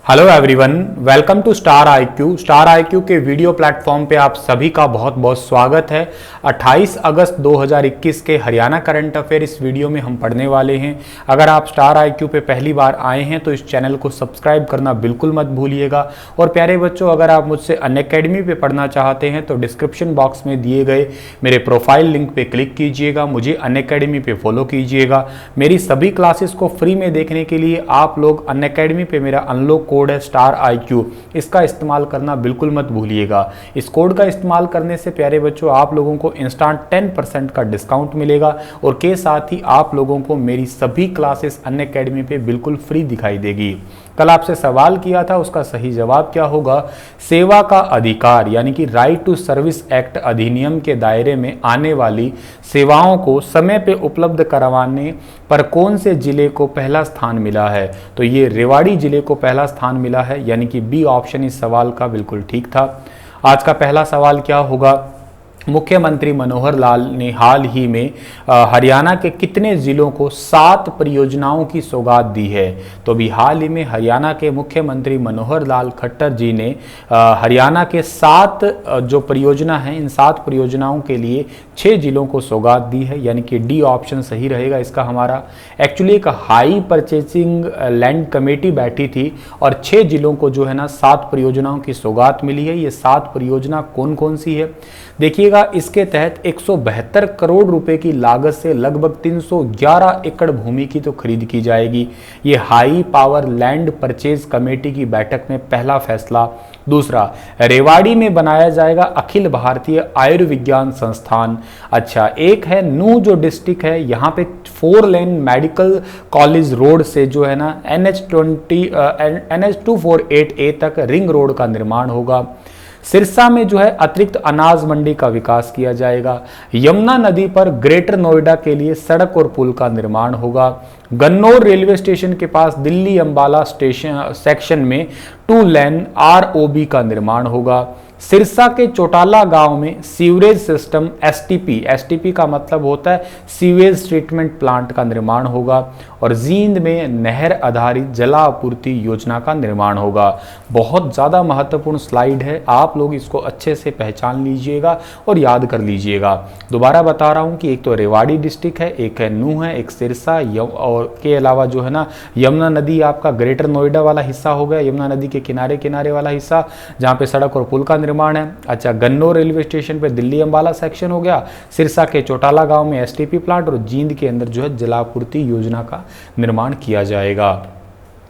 Hello everyone, welcome to star IQ. Star IQ के video platform पे आप सभी का बहुत बहुत स्वागत है। 28 अगस्त 2021 के हरियाणा करंट अफेयर इस वीडियो में हम पढ़ने वाले हैं। अगर आप स्टार आईक्यू पे पहली बार आए हैं तो इस चैनल को सब्सक्राइब करना बिल्कुल मत भूलिएगा। और प्यारे बच्चों, अगर आप मुझसे अनअकैडमी पे पढ़ना चाहते हैं तो डिस्क्रिप्शन बॉक्स में दिए गए मेरे प्रोफाइल लिंक पे क्लिक कीजिएगा, मुझे अनअकैडमी पे फॉलो कीजिएगा। मेरी सभी क्लासेस को फ्री में देखने के लिए आप लोग अनअकैडमी पे मेरा अनलॉक कोड है स्टार आईक्यू, इसका इस्तेमाल करना बिल्कुल मत भूलिएगा। इस कोड का इस्तेमाल करने से प्यारे बच्चों आप लोगों को इंस्टेंट 10% का डिस्काउंट मिलेगा और के साथ ही आप लोगों को मेरी सभी क्लासेस अनअकैडमी पे बिल्कुल फ्री दिखाई देगी। कल आपसे सवाल किया था, उसका सही जवाब क्या होगा? सेवा का अधिकार यानी कि राइट टू सर्विस एक्ट अधिनियम के दायरे में आने वाली सेवाओं को समय पे उपलब्ध करवाने पर कौन से जिले को पहला स्थान मिला है? तो ये रेवाड़ी जिले को पहला स्थान मिला है, यानी कि बी ऑप्शन इस सवाल का बिल्कुल ठीक था। आज का पहला सवाल क्या होगा? मुख्यमंत्री मनोहर लाल ने हाल ही में हरियाणा के कितने जिलों को 7 परियोजनाओं की सौगात दी है? तो अभी हाल ही में हरियाणा के मुख्यमंत्री मनोहर लाल खट्टर जी ने हरियाणा के 7 जो परियोजना हैं, इन 7 परियोजनाओं के लिए 6 जिलों को सौगात दी है, यानी कि डी ऑप्शन सही रहेगा इसका हमारा। एक्चुअली एक हाई परचेसिंग लैंड कमेटी बैठी थी और 6 जिलों को जो है ना 7 परियोजनाओं की सौगात मिली है। ये 7 परियोजना कौन कौन सी है देखिएगा। इसके तहत 172 करोड़ रुपए की लागत से लगभग 311 एकड़ भूमि की तो खरीद की जाएगी। ये high power land purchase committee की बैठक में पहला फैसला। दूसरा, रेवाड़ी में बनाया जाएगा अखिल भारतीय आयुर्विज्ञान संस्थान। अच्छा, एक है नू जो डिस्ट्रिक्ट है, यहाँ पे 4 लेन मेडिकल कॉलेज रोड से जो है ना NH248A तक रिंग रोड का निर्माण होगा। सिरसा में जो है अतिरिक्त अनाज मंडी का विकास किया जाएगा। यमुना नदी पर ग्रेटर नोएडा के लिए सड़क और पुल का निर्माण होगा। गन्नौर रेलवे स्टेशन के पास दिल्ली अंबाला स्टेशन सेक्शन में 2 लेन ROB का निर्माण होगा। सिरसा के चौटाला गांव में सीवरेज सिस्टम STP का मतलब होता है सीवेज ट्रीटमेंट प्लांट का निर्माण होगा। और जींद में नहर आधारित जलापूर्ति योजना का निर्माण होगा। बहुत ज़्यादा महत्वपूर्ण स्लाइड है, आप लोग इसको अच्छे से पहचान लीजिएगा और याद कर लीजिएगा। दोबारा बता रहा हूँ कि एक तो रेवाड़ी डिस्ट्रिक्ट है, एक है नूह है, एक सिरसा और के अलावा जो है ना यमुना नदी आपका ग्रेटर नोएडा वाला हिस्सा हो गया, यमुना नदी के किनारे किनारे वाला हिस्सा जहाँ पे सड़क और पुल का निर्माण है। अच्छा, गन्नौर रेलवे स्टेशन पे दिल्ली अंबाला सेक्शन हो गया, सिरसा के चौटाला गांव में STP प्लांट और जींद के अंदर जो है जलापूर्ति योजना का निर्माण किया जाएगा।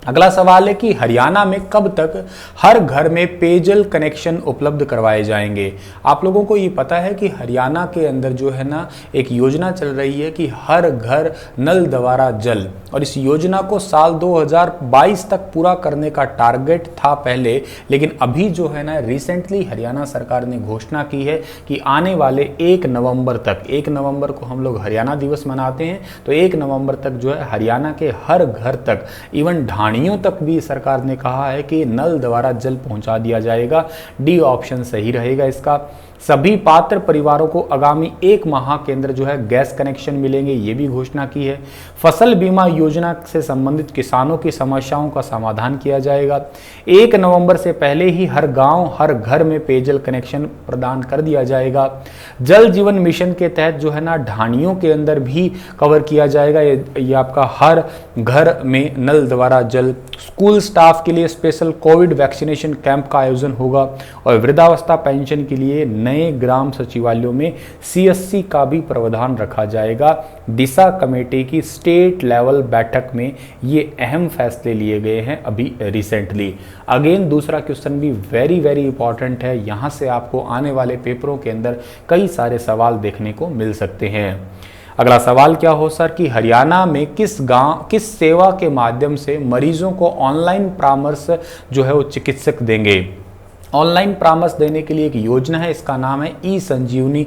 अगला सवाल है कि हरियाणा में कब तक हर घर में पेयजल कनेक्शन उपलब्ध करवाए जाएंगे? आप लोगों को ये पता है कि हरियाणा के अंदर जो है ना एक योजना चल रही है कि हर घर नल द्वारा जल, और इस योजना को साल 2022 तक पूरा करने का टारगेट था पहले, लेकिन अभी जो है ना रिसेंटली हरियाणा सरकार ने घोषणा की है कि आने वाले 1 नवंबर तक, 1 नवंबर को हम लोग हरियाणा दिवस मनाते हैं, तो 1 नवंबर तक जो है हरियाणा के हर घर तक, इवन ढाणियों तक भी सरकार ने कहा है कि नल द्वारा जल पहुंचा दिया जाएगा। डी ऑप्शन सही रहेगा इसका। सभी पात्र परिवारों को आगामी 1 माह के अंदर जो है गैस कनेक्शन मिलेंगे, ये भी घोषणा की है। फसल बीमा योजना से संबंधित किसानों की समस्याओं का समाधान किया जाएगा। 1 नवंबर से पहले ही हर गांव हर घर में पेयजल कनेक्शन प्रदान कर दिया जाएगा। जल जीवन मिशन के तहत जो है ना ढाणियों के अंदर भी कवर किया जाएगा। ये आपका हर घर में नल द्वारा जल। स्कूल स्टाफ के लिए स्पेशल कोविड वैक्सीनेशन कैंप का आयोजन होगा और वृद्धावस्था पेंशन के लिए नए ग्राम सचिवालयों में CSC का भी प्रावधान रखा जाएगा। दिशा कमेटी की स्टेट लेवल बैठक में ये अहम फैसले लिए गए हैं अभी रिसेंटली। अगेन दूसरा क्वेश्चन भी वेरी वेरी इंपॉर्टेंट है, यहाँ से आपको आने वाले पेपरों के अंदर कई सारे सवाल देखने को मिल सकते हैं। अगला सवाल क्या हो सर कि हरियाणा में किस सेवा के माध्यम से मरीजों को ऑनलाइन परामर्श जो है वो चिकित्सक देंगे? ऑनलाइन परामर्श देने के लिए एक योजना है, इसका नाम है ई संजीवनी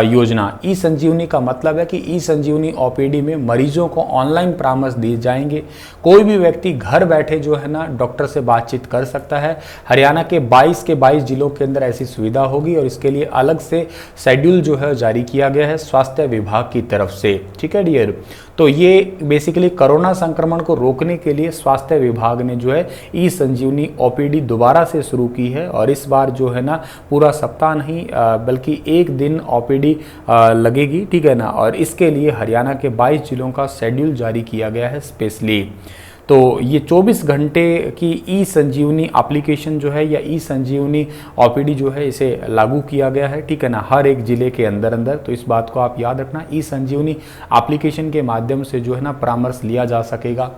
योजना। ई संजीवनी का मतलब है कि ई संजीवनी OPD में मरीजों को ऑनलाइन परामर्श दिए जाएंगे। कोई भी व्यक्ति घर बैठे जो है ना डॉक्टर से बातचीत कर सकता है। हरियाणा के 22 के 22 जिलों के अंदर ऐसी सुविधा होगी और इसके लिए अलग से शेड्यूल जो है जारी किया गया है स्वास्थ्य विभाग की तरफ से। ठीक है डियर। तो ये बेसिकली कोरोना संक्रमण को रोकने के लिए स्वास्थ्य विभाग ने जो है ई संजीवनी ओपीडी दोबारा से शुरू की है और इस बार जो है ना पूरा सप्ताह नहीं बल्कि एक दिन ओपीडी लगेगी, ठीक है ना। और इसके लिए हरियाणा के 22 जिलों का शेड्यूल जारी किया गया है स्पेशली। तो ये 24 घंटे की ई संजीवनी एप्लीकेशन जो है या ई संजीवनी ओपीडी जो है इसे लागू किया गया है, ठीक है ना, हर एक ज़िले के अंदर अंदर। तो इस बात को आप याद रखना, ई संजीवनी एप्लीकेशन के माध्यम से जो है ना परामर्श लिया जा सकेगा।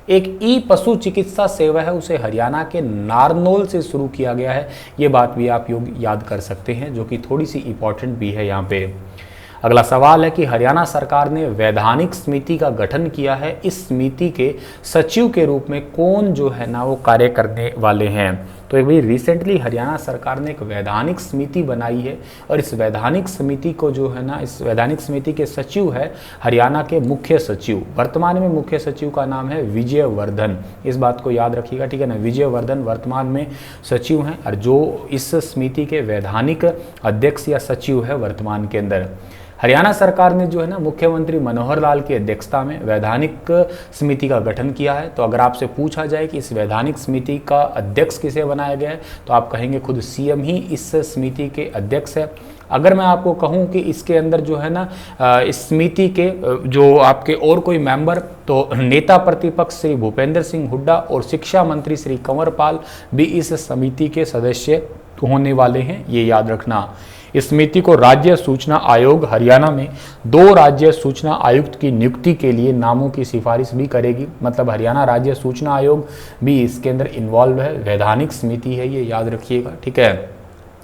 एक ई पशु चिकित्सा सेवा है, उसे हरियाणा के नारनौल से शुरू किया गया है। ये बात भी आप याद कर सकते हैं, जो कि थोड़ी सी इंपॉर्टेंट भी है यहाँ पे। अगला सवाल है कि हरियाणा सरकार ने वैधानिक समिति का गठन किया है, इस समिति के सचिव के रूप में कौन जो है ना वो कार्य करने वाले हैं। तो एक भाई रिसेंटली हरियाणा सरकार ने एक वैधानिक समिति बनाई है और इस वैधानिक समिति को जो है ना, इस वैधानिक समिति के सचिव है हरियाणा के मुख्य सचिव। वर्तमान में मुख्य सचिव का नाम है विजय वर्धन, इस बात को याद रखिएगा, ठीक है ना। विजय वर्धन वर्तमान में सचिव हैं और जो इस समिति के वैधानिक अध्यक्ष या सचिव है वर्तमान के अंदर। हरियाणा सरकार ने जो है ना मुख्यमंत्री मनोहर लाल की अध्यक्षता में वैधानिक समिति का गठन किया है। तो अगर आपसे पूछा जाए कि इस वैधानिक समिति का अध्यक्ष किसे बनाया गया है, तो आप कहेंगे खुद सीएम ही इस समिति के अध्यक्ष है। अगर मैं आपको कहूं कि इसके अंदर जो है ना इस समिति के जो आपके और कोई मेंबर, तो नेता प्रतिपक्ष श्री भूपेंद्र सिंह हुड्डा और शिक्षा मंत्री श्री कंवर पाल भी इस समिति के सदस्य होने वाले हैं, ये याद रखना। इस समिति को राज्य सूचना आयोग हरियाणा में 2 राज्य सूचना आयुक्त की नियुक्ति के लिए नामों की सिफारिश भी करेगी। मतलब हरियाणा राज्य सूचना आयोग भी इसके अंदर इन्वॉल्व है, वैधानिक समिति है, ये याद रखिएगा, ठीक है।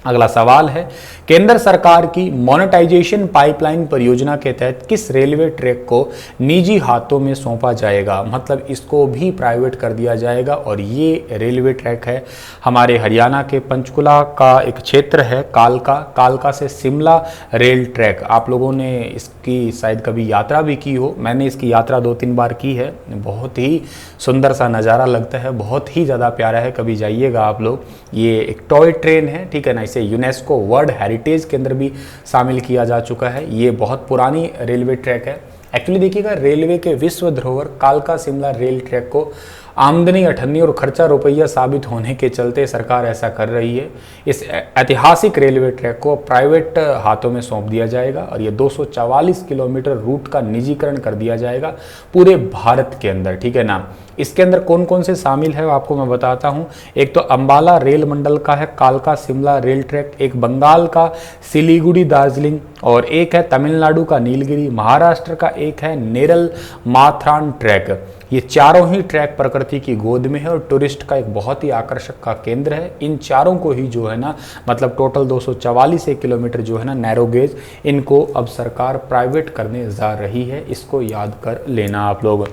अगला सवाल है, केंद्र सरकार की मोनेटाइजेशन पाइपलाइन परियोजना के तहत किस रेलवे ट्रैक को निजी हाथों में सौंपा जाएगा। मतलब इसको भी प्राइवेट कर दिया जाएगा और ये रेलवे ट्रैक है हमारे हरियाणा के पंचकुला का एक क्षेत्र है कालका से शिमला रेल ट्रैक। आप लोगों ने इसकी शायद कभी यात्रा भी की हो, मैंने इसकी यात्रा 2-3 बार की है। बहुत ही सुंदर सा नज़ारा लगता है, बहुत ही ज़्यादा प्यारा है, कभी जाइएगा आप लोग। ये एक टॉय ट्रेन है, ठीक है ना, इसे यूनेस्को वर्ल्ड हेरिटेज के अंदर भी शामिल किया जा चुका है। ये बहुत पुरानी रेलवे ट्रैक है। एक्चुअली देखिएगा, रेलवे के विश्व धरोहर कालका शिमला रेल ट्रैक को आमदनी अठन्नी और खर्चा रुपया साबित होने के चलते सरकार ऐसा कर रही है। इस ऐतिहासिक रेलवे ट्रैक को प्राइवेट हाथों में सौंप दिया जाएगा और ये 244 किलोमीटर रूट का निजीकरण कर दिया जाएगा पूरे भारत के अंदर, ठीक है ना। इसके अंदर कौन कौन से शामिल है आपको मैं बताता हूँ। एक तो अंबाला रेल मंडल का है कालका शिमला रेल ट्रैक, एक बंगाल का सिलीगुड़ी दार्जिलिंग, और एक है तमिलनाडु का नीलगिरी, महाराष्ट्र का एक है नेरल माथेरान ट्रैक। ये चारों ही ट्रैक प्रकृति की गोद में है और टूरिस्ट का एक बहुत ही आकर्षक का केंद्र है। इन चारों को ही जो है ना, मतलब टोटल 244 किलोमीटर जो है ना नैरो गेज, इनको अब सरकार प्राइवेट करने जा रही है, इसको याद कर लेना आप लोग।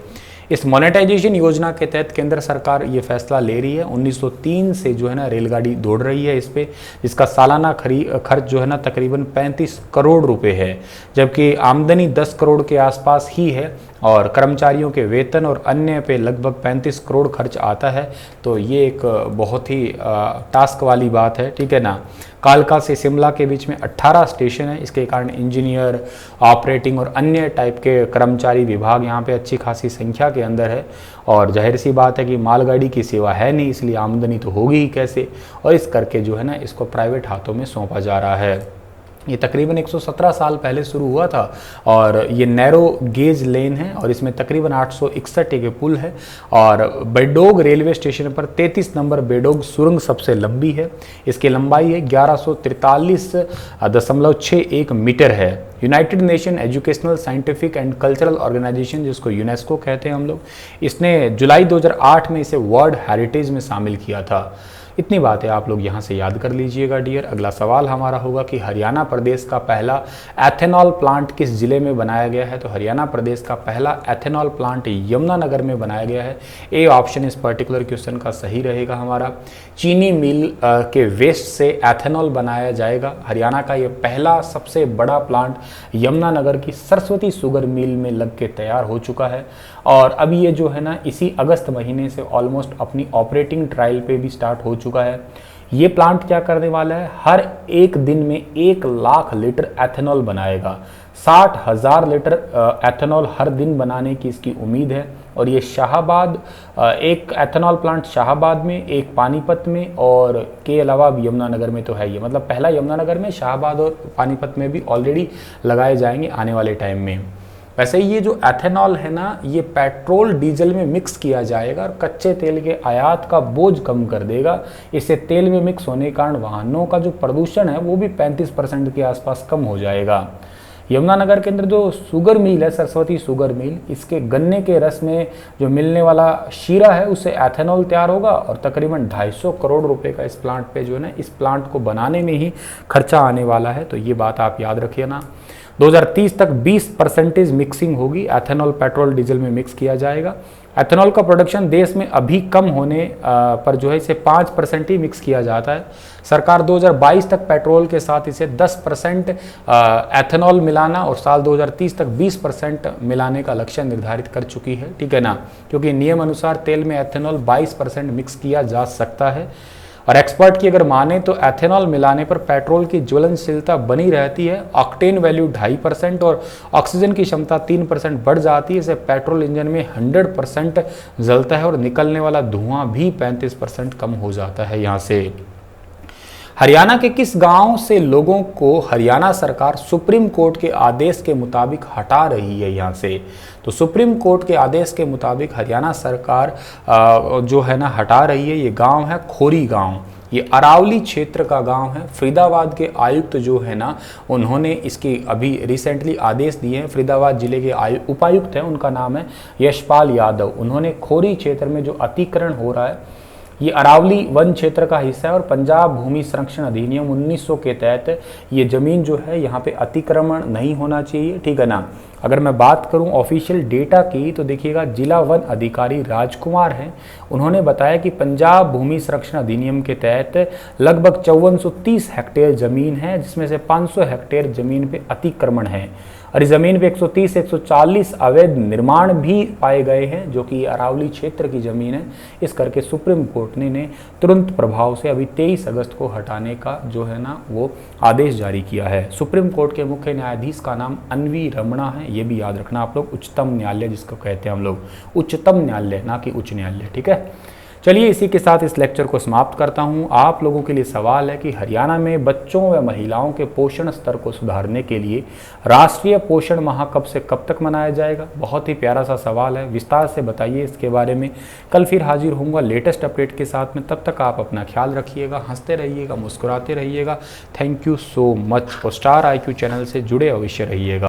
इस मोनेटाइजेशन योजना के तहत केंद्र सरकार ये फैसला ले रही है। 1903 से जो है ना रेलगाड़ी दौड़ रही है इस पे, जिसका सालाना खर्च जो है ना तकरीबन 35 करोड़ रुपए है, जबकि आमदनी 10 करोड़ के आसपास ही है और कर्मचारियों के वेतन और अन्य पे लगभग 35 करोड़ खर्च आता है। तो ये एक बहुत ही टास्क वाली बात है, ठीक है ना। कालका से शिमला के बीच में 18 स्टेशन है, इसके कारण इंजीनियर, ऑपरेटिंग और अन्य टाइप के कर्मचारी विभाग यहाँ पे अच्छी खासी संख्या के अंदर है। और जाहिर सी बात है कि मालगाड़ी की सेवा है नहीं, इसलिए आमदनी तो होगी ही कैसे, और इस करके जो है ना इसको प्राइवेट हाथों में सौंपा जा रहा है। ये तकरीबन 117 साल पहले शुरू हुआ था और ये नैरो गेज लेन है और इसमें तकरीबन 861 एक पुल है। और बेडोग रेलवे स्टेशन पर 33 नंबर बेडोग सुरंग सबसे लंबी है, इसकी लंबाई है 1143.61 मीटर है। United Nation Educational Scientific and Cultural Organization, जिसको यूनेस्को कहते हैं हम लोग, इसने जुलाई 2008 में इसे वर्ल्ड हेरिटेज में शामिल किया था। इतनी बातें आप लोग यहाँ से याद कर लीजिएगा डियर। अगला सवाल हमारा होगा कि हरियाणा प्रदेश का पहला एथेनॉल प्लांट किस जिले में बनाया गया है। तो हरियाणा प्रदेश का पहला एथेनॉल प्लांट यमुनानगर में बनाया गया है। ए ऑप्शन इस पर्टिकुलर क्वेश्चन का सही रहेगा हमारा। चीनी मिल के वेस्ट से एथेनॉल बनाया जाएगा। हरियाणा का ये पहला सबसे बड़ा प्लांट यमुनानगर की सरस्वती शुगर मिल में लग के तैयार हो चुका है और अब ये जो है ना इसी अगस्त महीने से ऑलमोस्ट अपनी ऑपरेटिंग ट्रायल पे भी स्टार्ट हो चुका है। ये प्लांट क्या करने वाला है, हर एक दिन में 1 लाख लीटर एथेनॉल बनाएगा। 60,000 लीटर एथेनॉल हर दिन बनाने की इसकी उम्मीद है। और ये शाहाबाद, एक एथेनॉल प्लांट शाहाबाद में, एक पानीपत में, और के अलावा यमुनानगर में तो है ये, मतलब पहला यमुनानगर में, शाहाबाद और पानीपत में भी ऑलरेडी लगाए जाएंगे आने वाले टाइम में। वैसे ये जो एथेनॉल है ना, ये पेट्रोल डीजल में मिक्स किया जाएगा और कच्चे तेल के आयात का बोझ कम कर देगा। इससे तेल में मिक्स होने के कारण वाहनों का जो प्रदूषण है वो भी 35% के आसपास कम हो जाएगा। यमुनानगर के अंदर जो शुगर मिल है, सरस्वती शुगर मिल, इसके गन्ने के रस में जो मिलने वाला शीरा है उससे एथेनॉल तैयार होगा और तकरीबन 250 करोड़ रुपए का इस प्लांट पे जो है ना, इस प्लांट को बनाने में ही खर्चा आने वाला है। तो ये बात आप याद रखिए ना। 2030 तक 20% मिक्सिंग होगी, एथेनॉल पेट्रोल डीजल में मिक्स किया जाएगा। एथेनॉल का प्रोडक्शन देश में अभी कम होने पर जो है इसे 5% ही मिक्स किया जाता है। सरकार 2022 तक पेट्रोल के साथ इसे 10% एथेनॉल मिलाना और साल 2030 तक 20% मिलाने का लक्ष्य निर्धारित कर चुकी है, ठीक है ना, क्योंकि नियम अनुसार तेल में एथेनॉल 22% मिक्स किया जा सकता है। और एक्सपर्ट की अगर माने तो एथेनॉल मिलाने पर पेट्रोल की ज्वलनशीलता बनी रहती है, ऑक्टेन वैल्यू 2.5% और ऑक्सीजन की क्षमता 3% बढ़ जाती है। इससे पेट्रोल इंजन में 100% जलता है और निकलने वाला धुआं भी 35% कम हो जाता है। यहाँ से हरियाणा के किस गांव से लोगों को हरियाणा सरकार सुप्रीम कोर्ट के आदेश के मुताबिक हटा रही है? यहाँ से तो सुप्रीम कोर्ट के आदेश के मुताबिक हरियाणा सरकार जो है ना हटा रही है। ये गांव है खोरी गांव, ये अरावली क्षेत्र का गांव है। फरीदाबाद के आयुक्त जो है ना, उन्होंने इसके अभी रिसेंटली आदेश दिए हैं। फरीदाबाद जिले के उपायुक्त हैं, उनका नाम है यशपाल यादव। उन्होंने खोरी क्षेत्र में जो अतिक्रमण हो रहा है, ये अरावली वन क्षेत्र का हिस्सा है और पंजाब भूमि संरक्षण अधिनियम 1900 के तहत ये जमीन जो है यहाँ पे अतिक्रमण नहीं होना चाहिए, ठीक है ना। अगर मैं बात करूं ऑफिशियल डेटा की तो देखिएगा, जिला वन अधिकारी राजकुमार हैं, उन्होंने बताया कि पंजाब भूमि संरक्षण अधिनियम के तहत लगभग 5430 हेक्टेयर जमीन है, जिसमें से 500 हेक्टेयर जमीन पे अतिक्रमण है और इस जमीन पे 130 से 140 अवैध निर्माण भी पाए गए हैं, जो कि अरावली क्षेत्र की जमीन है। इस करके सुप्रीम कोर्ट ने तुरंत प्रभाव से अभी 23 अगस्त को हटाने का जो है ना वो आदेश जारी किया है। सुप्रीम कोर्ट के मुख्य न्यायाधीश का नाम एन.वी. रमणा है, ये भी याद रखना आप लोग। उच्चतम न्यायालय जिसको कहते हैं हम लोग, उच्चतम न्यायालय ना कि उच्च न्यायालय, ठीक है। चलिए इसी के साथ इस लेक्चर को समाप्त करता हूं। आप लोगों के लिए सवाल है कि हरियाणा में बच्चों व महिलाओं के पोषण स्तर को सुधारने के लिए राष्ट्रीय पोषण माह कब से कब तक मनाया जाएगा? बहुत ही प्यारा सा सवाल है, विस्तार से बताइए इसके बारे में। कल फिर हाजिर होऊंगा लेटेस्ट अपडेट के साथ में। तब तक आप अपना ख्याल रखिएगा, हंसते रहिएगा, मुस्कुराते रहिएगा। Thank you so much. और स्टार IQ चैनल से जुड़े अवश्य रहिएगा।